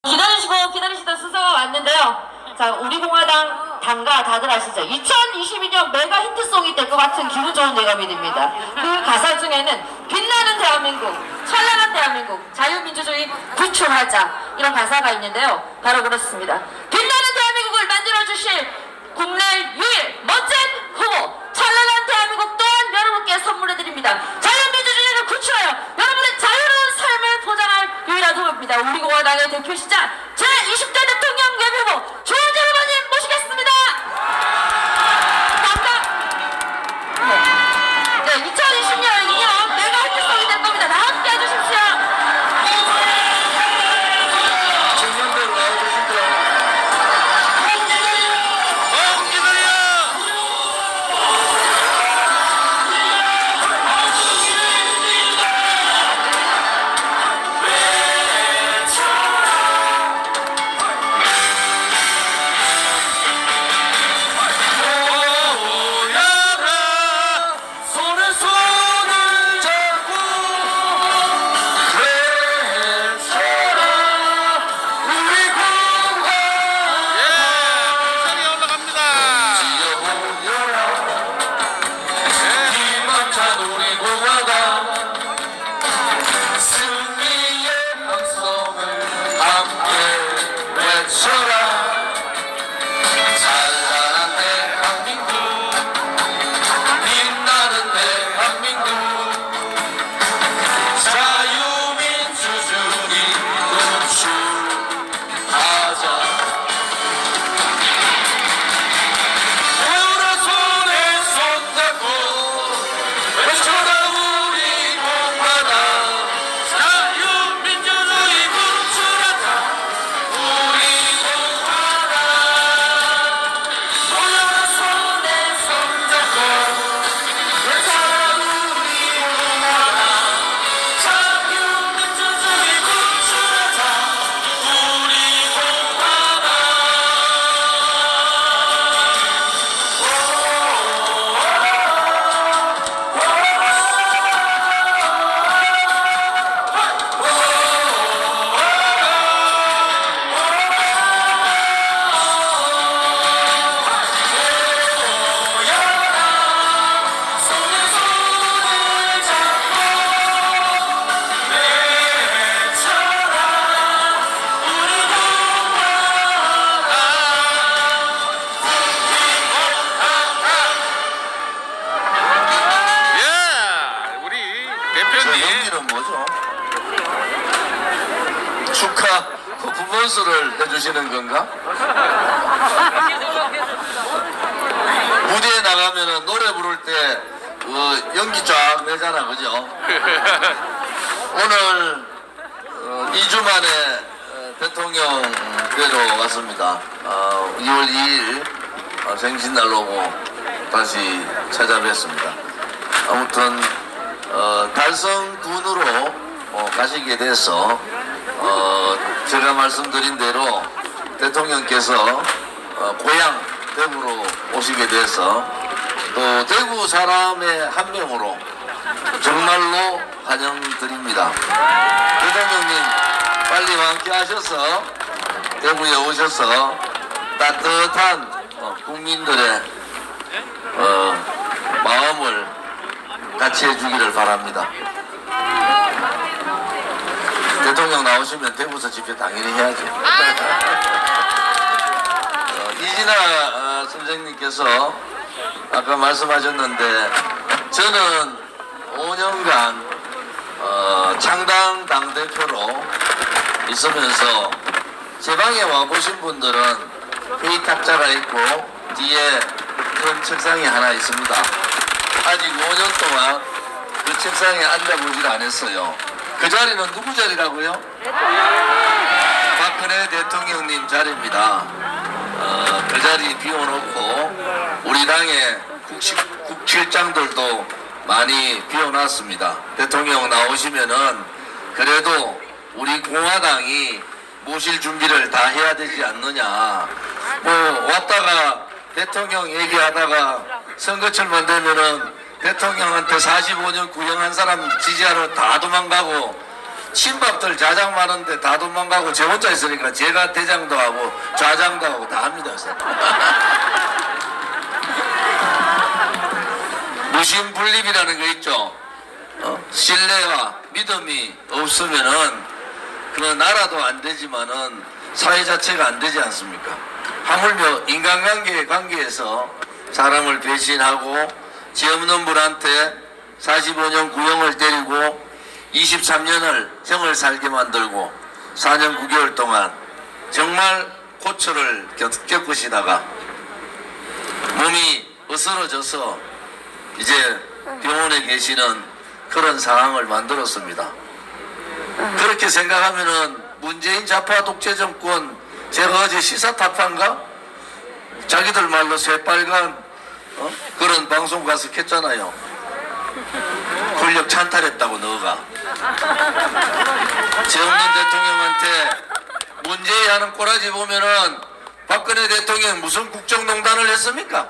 기다리시던 순서가 왔는데요. 자, 우리 공화당 당가 다들 아시죠? 2022년 메가 히트송이 될 것 같은 기분 좋은 예감이 듭니다. 그 가사 중에는 빛나는 대한민국, 찬란한 대한민국, 자유민주주의 구축하자, 이런 가사가 있는데요. 바로 그렇습니다. 빛나는 대한민국을 만들어주실 국내 유일 멋진 후보, 찬란한 대한민국 또한 여러분께 선물해드립니다. 자유민주주의를 구축하여 여러분의 자유로운 삶을 보장할 유일한 후보입니다. 우리 공화당의 대표시자 제20대 대통령 예비후보 조은진 후보님 모시겠습니다. 네, 2020년 내가 히트송이 될 겁니다. 다 함께 해주십시오. 청년들 나와주십시오. 연기는 뭐죠? 축하 퍼포먼스를 해주시는 건가? 무대에 나가면은 노래 부를 때 연기 쫙 내잖아, 그죠? 오늘 2주 만에 대통령대로 왔습니다. 2월 2일 생신날로고 다시 찾아뵙습니다. 아무튼 달성군으로 가시게 돼서 제가 말씀드린 대로 대통령께서 고향 대구로 오시게 돼서 또 대구 사람의 한 명으로 정말로 환영드립니다. 대통령님 빨리 완쾌하셔서 대구에 오셔서 따뜻한 국민들의 마음을 같이 해주기를 바랍니다. 대통령 나오시면 대구서 집회 당연히 해야죠. 이진아 선생님께서 아까 말씀하셨는데 저는 5년간 창당 당대표로 있으면서 제 방에 와보신 분들은 회의 탁자가 있고 뒤에 큰 책상이 하나 있습니다. 아직 5년 동안 그 책상에 앉아보질 않았어요. 그 자리는 누구 자리라고요? 박근혜 대통령님 자리입니다. 그 자리 비워놓고 우리 당의 국실장들도 많이 비워놨습니다. 대통령 나오시면은 그래도 우리 공화당이 모실 준비를 다 해야 되지 않느냐. 왔다가 대통령 얘기하다가 선거철만 되면은 대통령한테 45년 구형한 사람 지지하러 다 도망가고 신밥들 자장 많은데 다 도망가고 제 혼자 있으니까 제가 대장도 하고 좌장도 하고 다 합니다. 무신분립이라는 거 있죠. 신뢰와 믿음이 없으면은 그 나라도 안 되지만은 사회 자체가 안 되지 않습니까? 하물며 인간관계의 관계에서 사람을 배신하고 죄 없는 분한테 45년 구형을 때리고 23년을 형을 살게 만들고 4년 9개월 동안 정말 고초를 겪으시다가 몸이 으스러져서 이제 병원에 계시는 그런 상황을 만들었습니다. 그렇게 생각하면은 문재인 좌파 독재 정권, 제가 어제 시사타파인가? 자기들 말로 새빨간 그런 방송 가서 했잖아요. 권력 찬탈했다고 너가. 제 없는 대통령한테 문재인 하는 꼬라지 보면은 박근혜 대통령 무슨 국정농단을 했습니까?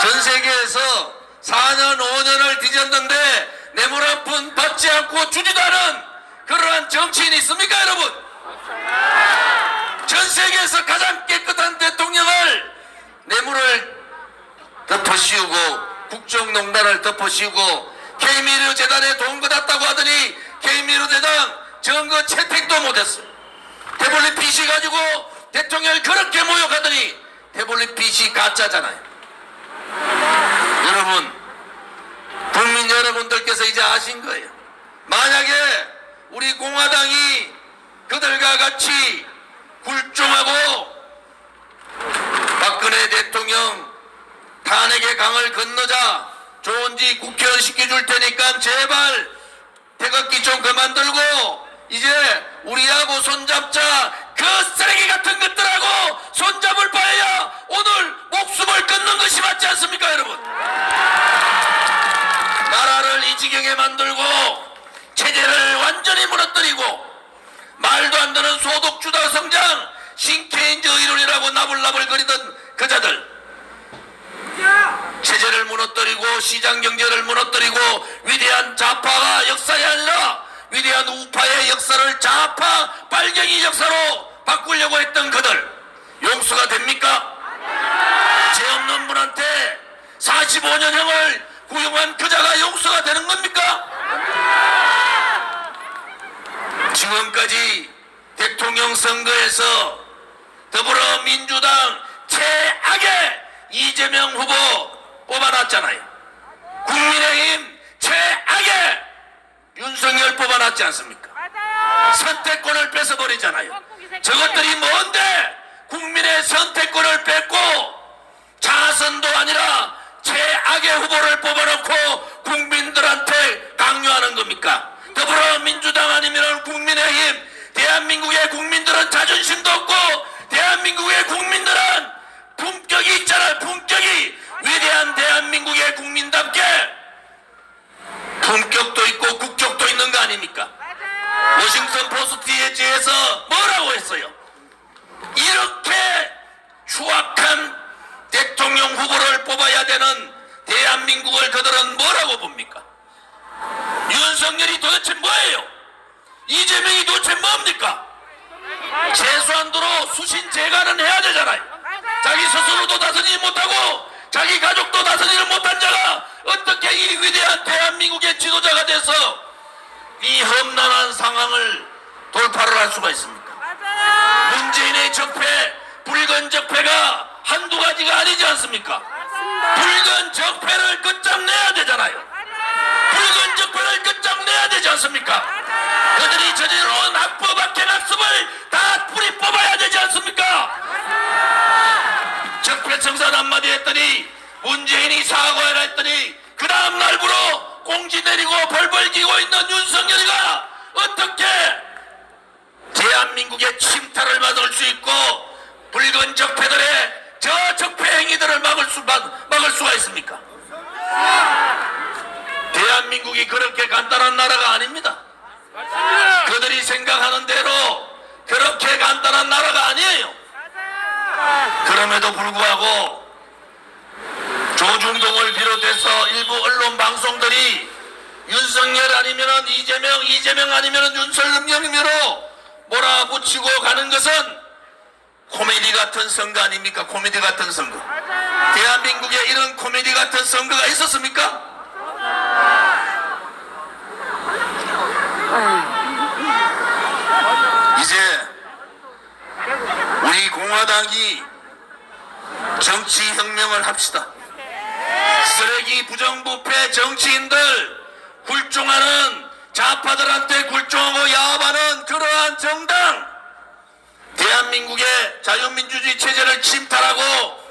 전 세계에서 4년 5년을 뒤졌는데 뇌물 한 푼 받지 않고 주지도 않은 그러한 정치인이 있습니까, 여러분? 전 세계에서 가장 깨끗한 대통령을 뇌물을 덮어씌우고 국정농단을 덮어씌우고 K미르 재단에 돈 받았다고 하더니 K미르 재단 증거 채택도 못했어요. 태블릿 PC 가지고 대통령을 그렇게 모욕하더니 태블릿 PC 가짜잖아요. 여러분, 국민 여러분들께서 이제 아신 거예요. 만약에 우리 공화당이 그들과 같이 굴종하고 박근혜 대통령 탄핵의 강을 건너자 좋은지 국회의원 시켜줄 테니까 제발 태극기 좀 그만 들고 이제 우리하고 손잡자. 그 쓰레기 같은 것들하고 손잡을 바에야 오늘 목숨을 끊는 것이 맞지 않습니까, 여러분? 나라를 이 지경에 만들고 체제를 완전히 무너뜨리고 말도 안 되는 소득주도 성장 신케인즈 이론이라고 나불나불 거리던 그자들, 체제를 무너뜨리고 시장경제를 무너뜨리고 위대한 좌파가 역사가 아니라 위대한 우파의 역사를 좌파 빨갱이 역사로 바꾸려고 했던 그들 용서가 됩니까? 죄 없는 분한테 45년형을 구형한 그자가 용서가 되는 겁니까? 지금까지 대통령 선거에서 더불어민주당 최악의 이재명 후보 뽑아놨잖아요. 국민의힘 최악의 윤석열 뽑아놨지 않습니까? 선택권을 뺏어버리잖아요. 저것들이 뭔데 국민의 선택권을 뺏고 자선도 아니라 최악의 후보를 뽑아놓고 국민들한테 강요하는 겁니까? 더불어민주당 아니면 국민의힘, 대한민국의 국민들은 자존심도 없고 대한민국의 국민들은 품격이 있잖아요. 품격이. 위대한 대한민국의 국민답게 품격도 있고 국격도 있는 거 아닙니까? 워싱턴 포스트에 의해서 뭐라고 했어요? 이렇게 추악한 대통령 후보를 뽑아야 되는 대한민국을 그들은 뭐라고 봅니까? 윤석열이 도대체 뭐예요? 이재명이 도대체 뭡니까? 최소한도로 수신제가는 해야 되잖아요. 자기 스스로도 다스리지 못하고 자기 가족도 다스리지 못한 자가 어떻게 이 위대한 대한민국의 지도자가 돼서 이 험난한 상황을 돌파를 할 수가 있습니까? 문재인의 적폐, 붉은 적폐가 한두 가지가 아니지 않습니까? 붉은 적폐를 끝장내야 되잖아요. 붉은 적폐를 끝장내야 되지 않습니까? 그들이 저지르는 학법 학행 학습을 다 뿌리 뽑아야 되지 않습니까? 적폐 청산 한마디 했더니 문재인이 사과해라 했더니 그 다음 날부로 공지 내리고 벌벌 기고 있는 윤석열이가 어떻게 대한민국의 침탈을 막을 수 있고 붉은 적폐들의 저 적폐 행위들을 막을 수가 있습니까? 대한민국이 그렇게 간단한 나라가 아닙니다. 그들이 생각하는 대로 그렇게 간단한 나라가 아니에요. 그럼에도 불구하고 조중동을 비롯해서 일부 언론 방송들이 윤석열 아니면은 이재명, 이재명 아니면은 윤석열로 몰아붙이고 가는 것은 코미디 같은 선거 아닙니까? 코미디 같은 선거. 대한민국에 이런 코미디 같은 선거가 있었습니까? 이제 우리 공화당이 정치혁명을 합시다. 쓰레기 부정부패 정치인들 굴종하는 좌파들한테 굴종하고 야합하는 그러한 정당, 대한민국의 자유민주주의 체제를 침탈하고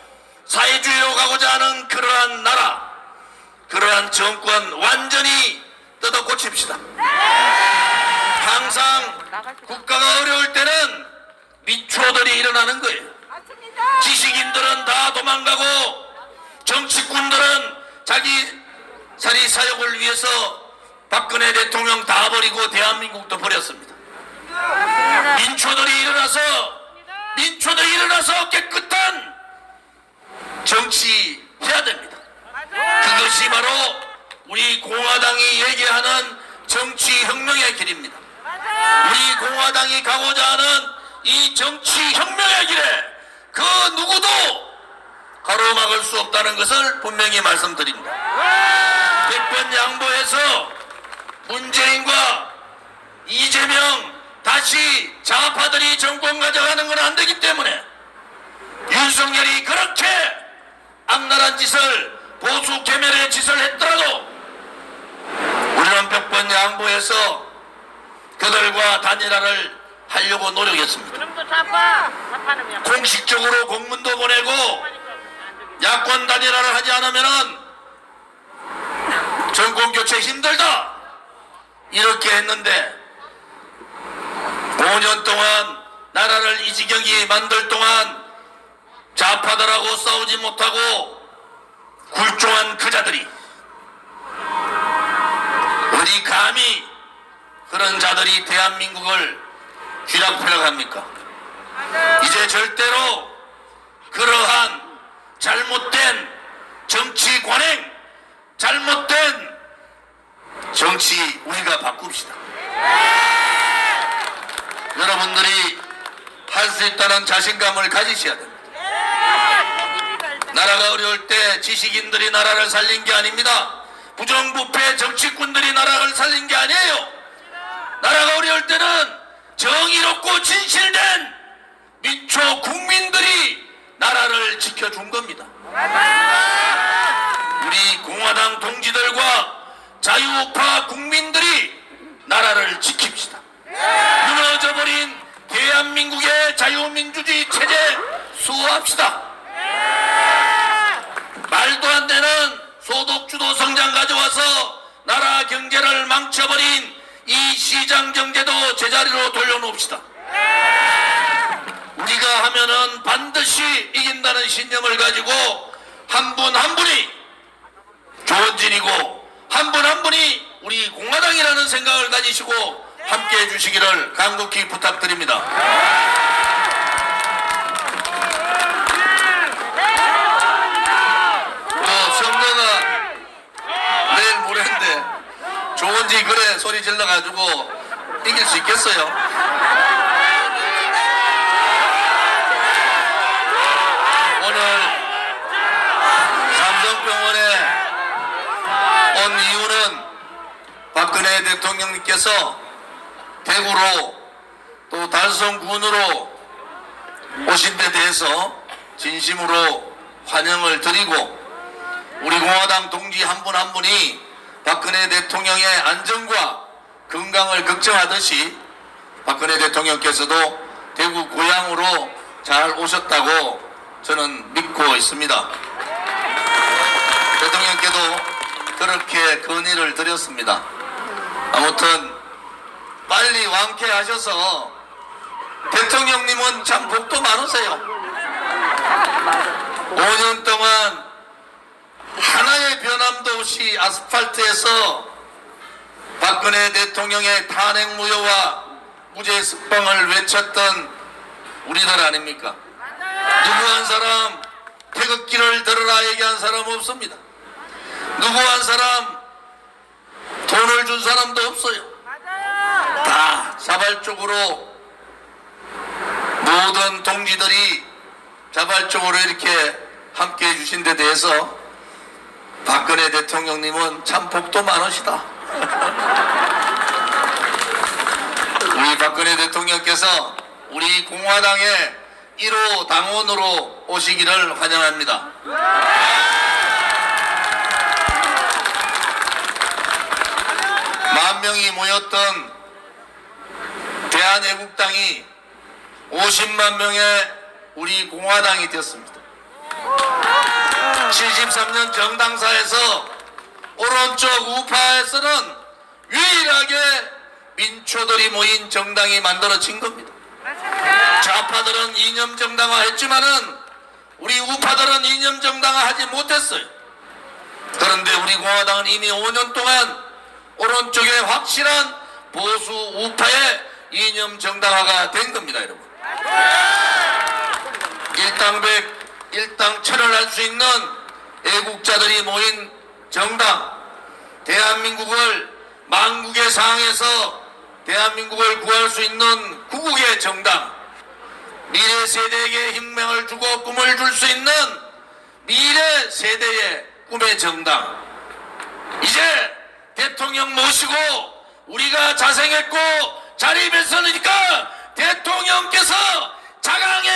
사회주의로 가고자 하는 그러한 나라, 그러한 정권 완전히 뜯어 고칩시다. 항상 국가가 어려울 때는 미초들이 일어나는 거예요. 지식인들은 다 도망가고 정치꾼들은 자기 자리 사역을 위해서 박근혜 대통령 다 버리고 대한민국도 버렸습니다. 민초들이 일어나서 깨끗한 정치 해야 됩니다. 그것이 바로 우리 공화당이 얘기하는 정치혁명의 길입니다. 우리 공화당이 가고자 하는 이 정치혁명의 길에 그 누구도 가로막을 수 없다는 것을 분명히 말씀드립니다. 100번 양보해서 문재인과 이재명 다시 좌파들이 정권 가져가는 건 안 되기 때문에 윤석열이 그렇게 악랄한 짓을, 보수 개멸의 짓을 했더라도 우리는 100번 양보해서 그들과 단일화를 하려고 노력했습니다. 공식적으로 공문도 보내고 야권 단일화를 하지 않으면은 정권 교체 힘들다 이렇게 했는데 5년 동안 나라를 이 지경이 만들 동안 좌파들하고 싸우지 못하고 굴종한 그자들이 어디 감히 그런 자들이 대한민국을 쥐락펴락합니까? 이제 절대로 그러한 잘못된 정치 관행, 잘못된 정치 우리가 바꿉시다. 여러분들이 할 수 있다는 자신감을 가지셔야 됩니다. 나라가 어려울 때 지식인들이 나라를 살린 게 아닙니다. 부정부패 정치꾼들이 나라를 살린 게 아니에요. 나라가 어려울 때는 정의롭고 진실된 민초 국민들이 나라를 지켜준 겁니다. 우리 공화당 동지들과 자유우파 국민들이 나라를 지킵시다. 무너져버린 대한민국의 자유민주주의 체제 수호합시다. 말도 안 되는 소득주도 성장 가져와서 나라 경제를 망쳐버린 이 시장경제도 제자리로 돌려놓읍시다. 우리가 하면은 반드시 이긴다는 신념을 가지고 한 분 한 분이 조원진이고 한 분 한 분이 우리 공화당이라는 생각을 가지시고 함께해 주시기를 간곡히 부탁드립니다. 선거가 내일 모레인데 조원진 그래 소리 질러가지고 이길 수 있겠어요? 오늘 삼성병원에 온 이유는 박근혜 대통령님께서 대구로 또 달성군으로 오신 데 대해서 진심으로 환영을 드리고 우리 공화당 동지 한 분 한 분이 박근혜 대통령의 안전과 건강을 걱정하듯이 박근혜 대통령께서도 대구 고향으로 잘 오셨다고 저는 믿고 있습니다. 대통령께도 그렇게 건의를 드렸습니다. 아무튼 빨리 완쾌하셔서 대통령님은 참 복도 많으세요. 5년 동안 하나의 변함도 없이 아스팔트에서 박근혜 대통령의 탄핵 무효와 무죄 석방을 외쳤던 우리들 아닙니까? 누구 한 사람 태극기를 들어라 얘기한 사람 없습니다. 누구 한 사람 돈을 준 사람도 없어요. 다 자발적으로 모든 동지들이 자발적으로 이렇게 함께 해주신 데 대해서 박근혜 대통령님은 참 복도 많으시다. 우리 박근혜 대통령께서 우리 공화당의 1호 당원으로 오시기를 환영합니다. 만 명이 모였던 대한애국당이 50만 명의 우리 공화당이 되었습니다. 73년 정당사에서 오른쪽 우파에서는 유일하게 민초들이 모인 정당이 만들어진 겁니다. 좌파들은 이념 정당화 했지만은 우리 우파들은 이념 정당화 하지 못했어요. 그런데 우리 공화당은 이미 5년 동안 오른쪽에 확실한 보수 우파의 이념 정당화가 된 겁니다, 여러분. 일당백, 일당천을 할 수 있는 애국자들이 모인 정당, 대한민국을 망국의 상황에서 대한민국을 구할 수 있는 구국의 정당, 미래 세대에게 희망을 주고 꿈을 줄 수 있는 미래 세대의 꿈의 정당. 이제 대통령 모시고 우리가 자생했고 자립했으니까 대통령께서 자강의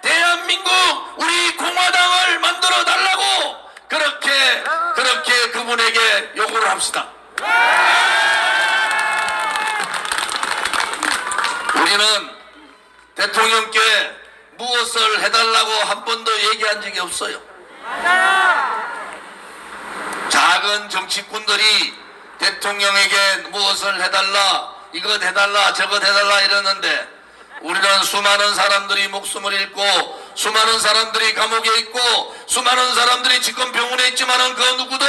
대한민국 우리 공화당을 만들어 달라고 그렇게 그분에게 요구를 합시다. 우리는 대통령께 무엇을 해달라고 한 번도 얘기한 적이 없어요. 작은 정치꾼들이 대통령에게 무엇을 해달라, 이것 해달라, 저것 해달라 이러는데 우리는 수많은 사람들이 목숨을 잃고 수많은 사람들이 감옥에 있고 수많은 사람들이 지금 병원에 있지만은 그 누구도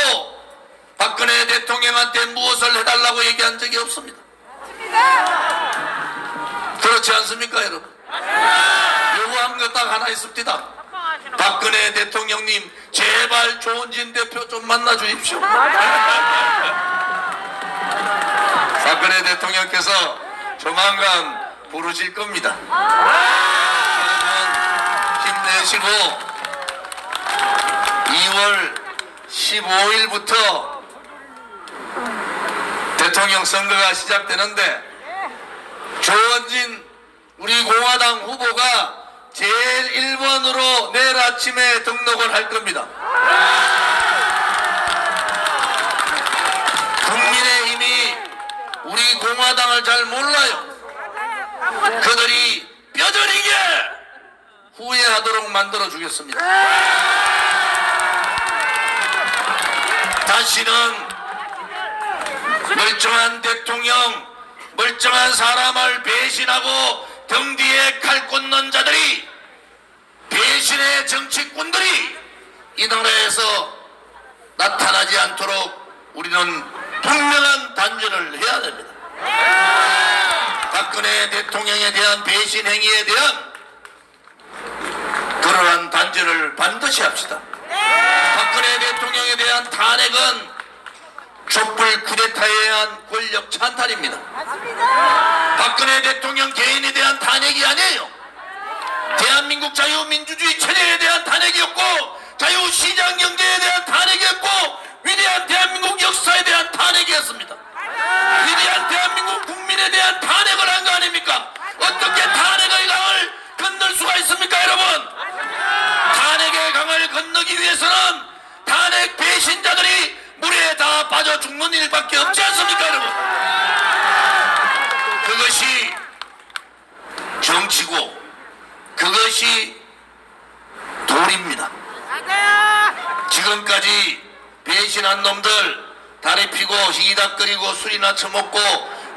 박근혜 대통령한테 무엇을 해달라고 얘기한 적이 없습니다. 그렇지 않습니까, 여러분? 요구한 거 딱 하나 있습니다. 박근혜 대통령님 제발 조은진 대표 좀 만나 주십시오. 박근혜 대통령께서 조만간 부르실 겁니다. 여러분 힘내시고 2월 15일부터 대통령 선거가 시작되는데 조원진 우리 공화당 후보가 제일 1번으로 내일 아침에 등록을 할 겁니다. 국민의힘이 우리 공화당을 잘 몰라요. 그들이 뼈저리게 후회하도록 만들어주겠습니다. 다시는 멀쩡한 대통령, 멀쩡한 사람을 배신하고 등 뒤에 칼 꽂는 자들이, 배신의 정치꾼들이 이 나라에서 나타나지 않도록 우리는 분명한 단죄를 해야 됩니다. 박근혜 대통령에 대한 배신 행위에 대한 그러한 단죄를 반드시 합시다. 박근혜 대통령에 대한 탄핵은 촛불 쿠데타에 의한 권력 찬탈입니다. 박근혜 대통령 개인에 대한 탄핵이 아니에요. 대한민국 자유민주주의 체제에 대한 탄핵이었고 자유시장 경제에 대한 탄핵이었고 위대한 대한민국 역사에 대한 탄핵이었습니다. 위대한 대한민국 국민에 대한 탄핵을 한 거 아닙니까? 어떻게 탄핵의 강을 건널 수가 있습니까, 여러분? 탄핵의 강을 건너기 위해서는 탄핵 배신자들이 물에 다 빠져 죽는 일밖에 없지 않습니까, 여러분? 그것이 정치고 그것이 도리입니다. 지금까지 배신한 놈들 다리 피고 희닥거리고 술이나 처먹고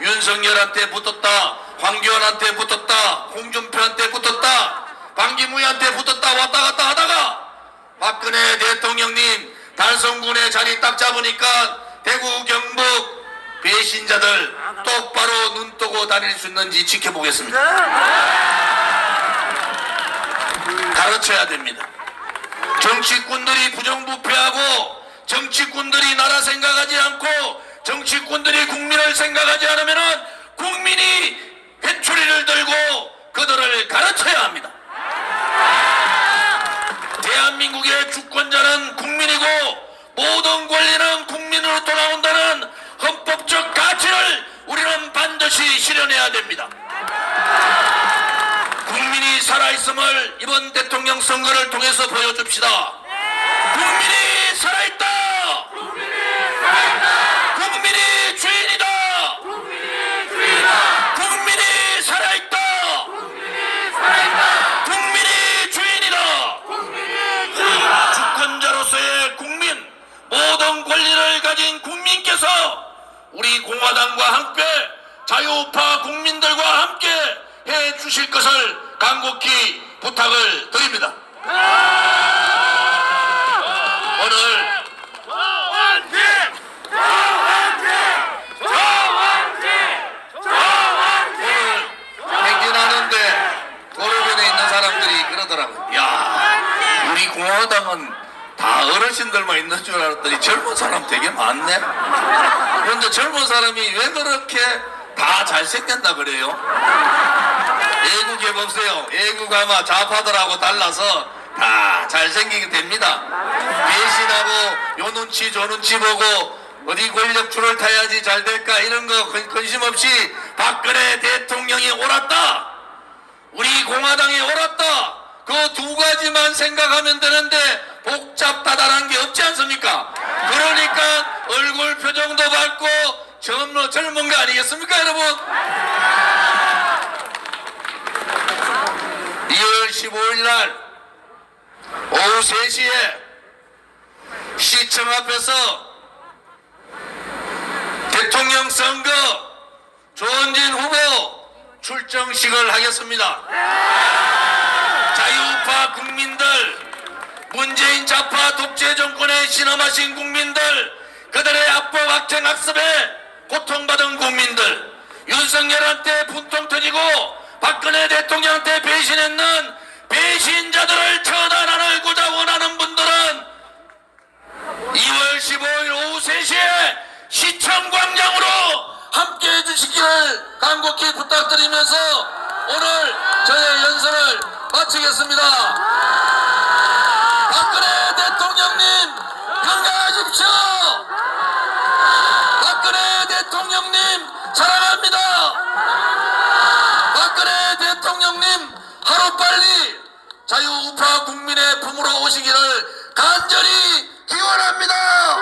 윤석열한테 붙었다, 황교안한테 붙었다, 홍준표한테 붙었다, 방기무희한테 붙었다 왔다 갔다 하다가 박근혜 대통령님 달성군의 자리 딱 잡으니까 대구 경북 배신자들 똑바로 눈 뜨고 다닐 수 있는지 지켜보겠습니다. 가르쳐야 됩니다. 정치꾼들이 부정부패하고 정치꾼들이 나라 생각하지 않고 정치꾼들이 국민을 생각하지 않으면 국민이 회초리를 들고 그들을 가르쳐야 합니다. 대한민국의 주권자는 국민이고 모든 권리는 국민으로 돌아온다는 헌법적 가치를 우리는 반드시 실현해야 됩니다. 국민이 살아있음을 이번 대통령 선거를 통해서 보여줍시다. 국민이 살아있다. 국민이 주인이다. 국민이 살아있다. 국민이 주인이다. 주권자로서의 국민, 모든 권리를 가진 국민께서 우리 공화당과 함께 자유우파 국민들과 함께 해 주실 것을 간곡히 부탁을 드립니다. 오늘 행진하는데 도로변에 있는 사람들이 그러더라고요. 야, 우리 공화당은 다 어르신들만 있는 줄 알았더니 젊은 사람 되게 많네. 그런데 젊은 사람이 왜 그렇게 다 잘생겼나 그래요? 애국해보세요. 애국아마 좌파들하고 달라서 다 잘생기게 됩니다. 배신하고 요 눈치 저 눈치 보고 어디 권력줄을 타야지 잘 될까 이런 거 근심 없이 박근혜 대통령이 옳았다. 우리 공화당이 옳았다. 그 두 가지만 생각하면 되는데 복잡다단한 게 없지 않습니까? 그러니까 얼굴 표정도 밝고 젊은 거 아니겠습니까 여러분? 2월 15일 날 오후 3시에 시청 앞에서 대통령 선거 조원진 후보 출정식을 하겠습니다. 자유우파 국민들, 문재인 좌파 독재 정권에 신음하신 국민들, 그들의 압박 악행 학습에 고통받은 국민들, 윤석열한테 분통 터지고 박근혜 대통령한테 배신했는 배신자들을 처단하고자 원하는 분들은 2월 15일 오후 3시에 시청광장으로 함께 해주시기를 간곡히 부탁드리면서 오늘 저의 연설을 마치겠습니다. 박근혜 대통령님 건강하십시오. 박근혜 대통령님 사랑합니다. 박근혜 대통령님 하루빨리 자유우파 국민의 품으로 오시기를 간절히 기원합니다.